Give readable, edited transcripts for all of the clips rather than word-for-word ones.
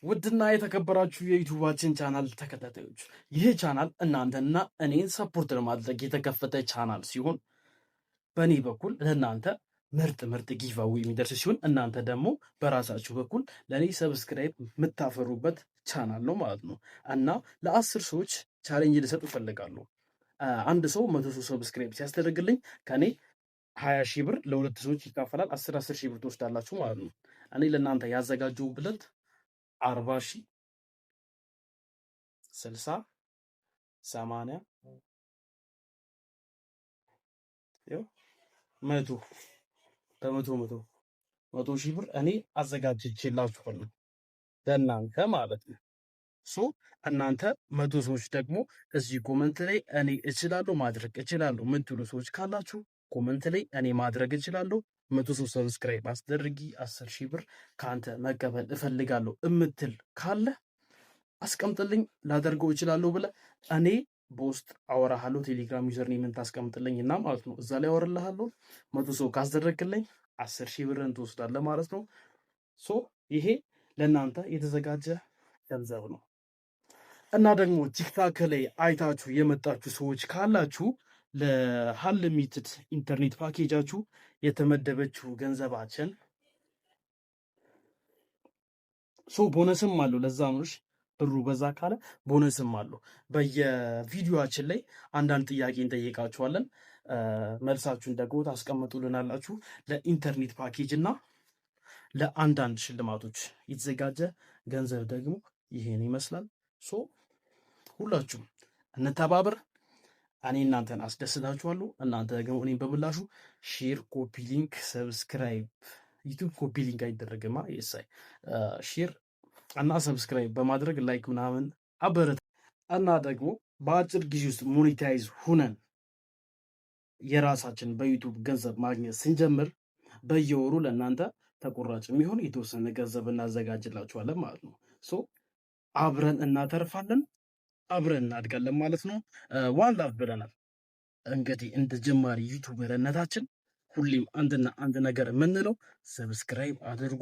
ውድና የተከበራችሁ የዩቲዩባችን ቻናል ተከታታዮች ይህ ቻናል እናንተና እኔን ሰፖርት ለማድረግ የተከፈተ ቻናል ሲሆን በእኔ በኩል ለእናንተ ምርጥ ጊቫዌ የሚደርስ ሲሆን እናንተ ደግሞ በራሳችሁ በኩል ለእኔ ሰብስክራይብ የምታፈሩበት ቻናል ነው ማለት ነው። እና ለ10 ሰዎች ቻሌንጅ ልሰጥ እፈልጋለሁ። አንድ ሰው 100 ሰብስክራይብ ሲያስደርግልኝ ከኔ 20 ሺህ ብር ለሁለት ሰዎች ይካፈላል። 10 ሺህ ብር ትወስዳላችሁ ማለት ነው። እኔ ለእናንተ ያዘጋጀው ብለት 40 ሺህ 60 80 መቶ መቶ ሺህ ብር እኔ አዘጋጅቼላችኋለሁ ለእናንተ ማለት ነው። ሶ እናንተ 100 ሰዎች ደግሞ እዚህ ኮመንት ላይ እኔ እችላለሁ ማድረግ እችላለሁ የምትሉ ሰዎች ካላችሁ ኮመንት ላይ እኔ ማድረግ እችላለሁ 100 ሰው ሰብስክራይብ አስደርጊ 10 ሺህ ብር ከአንተ መቀበል እፈልጋለሁ እምትል ካለ አስቀምጥልኝ ላደርገው እችላለሁ ብለህ እኔ በውስጥ አወራሃለሁ። ቴሌግራም ዩዘር ኔምን ታስቀምጥልኝ እና ማለት ነው እዛ ላይ አወራልሃለሁ። 100 ሰው ካስደረግልኝ 10 ሺህ ብርን ትወስዳለህ ማለት ነው። ሶ ይሄ ለእናንተ የተዘጋጀ ገንዘብ ነው እና ደግሞ ቲክታክ ላይ አይታችሁ የመጣችሁ ሰዎች ካላችሁ ለሀልሚትድ ኢንተርኔት ፓኬጃችሁ የተመደበችው ገንዘባችን ሶ ቦነስም አለው። ለዛ ምንሽ ብሩ በዛ ካለ ቦነስም አለው። በየቪዲዮአችን ላይ አንዳንድ ጥያቄ እንጠይቃችኋለን። መልሳችሁን ደግሞ ታስቀምጡልናላችሁ። ለኢንተርኔት ፓኬጅ እና ለአንዳንድ ሽልማቶች የተዘጋጀ ገንዘብ ደግሞ ይሄን ይመስላል። ሶ ሁላችሁም እንተባበር። እኔ እናንተን አስደስታችኋለሁ፣ እናንተ ደግሞ እኔም በምላሹ ሼር፣ ኮፒ ሊንክ፣ ሰብስክራይብ ዩቲዩብ ኮፒ ሊንክ አይደረግማ የሳይ ሼር እና ሰብስክራይብ በማድረግ ላይክ ምናምን አበረታ እና ደግሞ በአጭር ጊዜ ውስጥ ሞኔታይዝ ሁነን የራሳችን በዩቲዩብ ገንዘብ ማግኘት ስንጀምር በየወሩ ለእናንተ ተቆራጭ የሚሆን የተወሰነ ገንዘብ እናዘጋጅላችኋለን ማለት ነው። ሶ አብረን እናተርፋለን፣ አብረን እናድጋለን ማለት ነው። ዋን ላቭ ብለናል። እንግዲህ እንደ ጀማሪ ዩቱበርነታችን ሁሌም አንድና አንድ ነገር የምንለው ሰብስክራይብ አድርጉ፣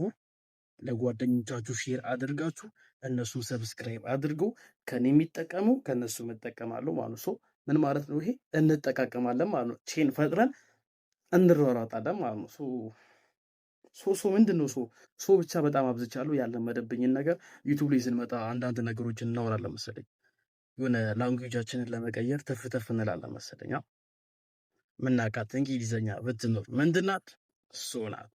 ለጓደኞቻችሁ ሼር አድርጋችሁ እነሱ ሰብስክራይብ አድርገው ከኔ የሚጠቀሙ ከነሱ እጠቀማለሁ ማለት ነው። ምን ማለት ነው? ይሄ እንጠቃቀማለን ማለት ነው። ቼን ፈጥረን እንሯሯጣለን ማለት ነው። ምንድን ነው ብቻ በጣም አብዝቻለሁ። ያለመደብኝን ነገር ዩቱብ ላይ ስንመጣ አንዳንድ ነገሮችን እናወራለን መሰለኝ። የሆነ ላንጉጃችንን ለመቀየር ተፍ እንላለን መሰለኝ። ምናቃት እንግሊዘኛ ብትኖር ምንድናት? ናት።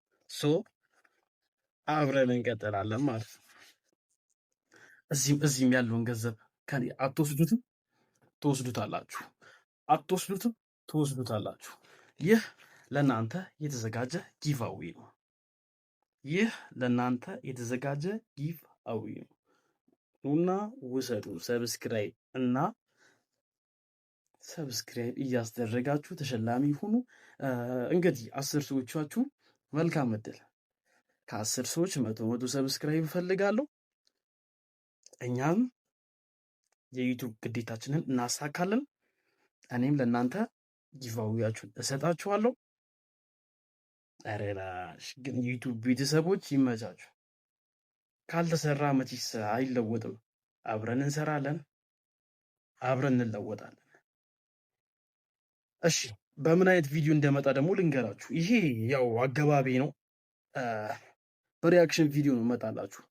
አብረን እንቀጥላለን ማለት ነው። እዚህም ያለውን ገንዘብ ከኔ አትወስዱትም፣ ትወስዱታላችሁ። አትወስዱትም፣ ትወስዱታላችሁ። ይህ ለእናንተ የተዘጋጀ ጊቭአዌ ነው። ይህ ለእናንተ የተዘጋጀ ጊቭአዌ ነው። ኑና ውሰዱ። ሰብስክራይብ እያስደረጋችሁ ተሸላሚ ሁኑ። እንግዲህ 10 ሰዎቻችሁ መልካም እድል። ከ10 ሰዎች 100 ሰብስክራይብ እፈልጋለሁ። እኛም የዩቲዩብ ግዴታችንን እናሳካለን። እኔም ለእናንተ ጊቫዌያችሁን እሰጣችኋለሁ። አረላሽ ግን ዩቲዩብ ቤተሰቦች ይመቻችሁ። ካልተሰራ መቼስ አይለወጥም። አብረን እንሰራለን፣ አብረን እንለወጣለን። እሺ በምን አይነት ቪዲዮ እንደመጣ ደግሞ ልንገራችሁ። ይሄ ያው አገባቢ ነው። በሪያክሽን ቪዲዮ ነው መጣላችሁ።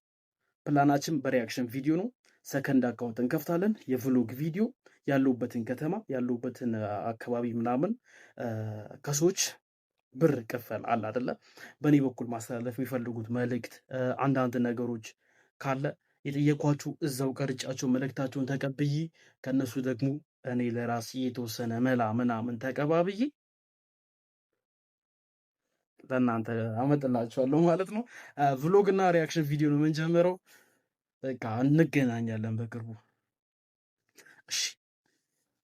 ፕላናችን በሪያክሽን ቪዲዮ ነው። ሰከንድ አካውንት እንከፍታለን። የቭሎግ ቪዲዮ ያለውበትን ከተማ ያለውበትን አካባቢ ምናምን ከሰዎች ብር ቅፈል አለ አይደለ? በእኔ በኩል ማስተላለፍ የሚፈልጉት መልእክት አንዳንድ ነገሮች ካለ የጠየኳችሁ እዛው ቀርጫቸው መልእክታቸውን ተቀብዬ ከነሱ ደግሞ እኔ ለራሴ የተወሰነ መላ ምናምን ተቀባብዬ ለእናንተ አመጥላችኋለሁ ማለት ነው። ቭሎግ እና ሪያክሽን ቪዲዮ ነው የምንጀምረው። በቃ እንገናኛለን በቅርቡ።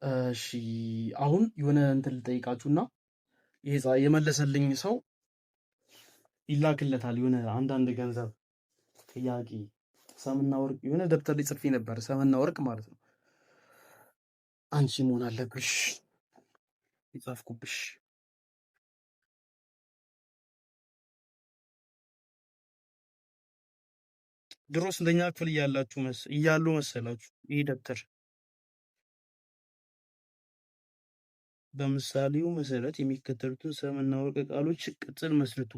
እሺ አሁን የሆነ እንትን ልጠይቃችሁና የመለሰልኝ ሰው ይላክለታል የሆነ አንዳንድ ገንዘብ ጥያቄ ሰምና ወርቅ የሆነ ደብተር ላይ ጽፌ ነበር። ሰምና ወርቅ ማለት ነው። አንቺ መሆን አለብሽ የጻፍኩብሽ። ድሮ ስንተኛ ክፍል እያሉ መሰላችሁ ይህ ደብተር? በምሳሌው መሰረት የሚከተሉትን ሰምና ወርቅ ቃሎች ቅጽል መስርቱ።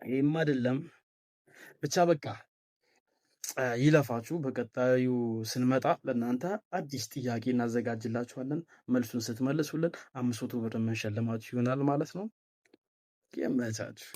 ይህም አይደለም ብቻ በቃ ይለፋችሁ። በቀጣዩ ስንመጣ ለእናንተ አዲስ ጥያቄ እናዘጋጅላችኋለን። መልሱን ስትመልሱልን 500 ብር የምንሸልማችሁ ይሆናል ማለት ነው። ይመቻችሁ።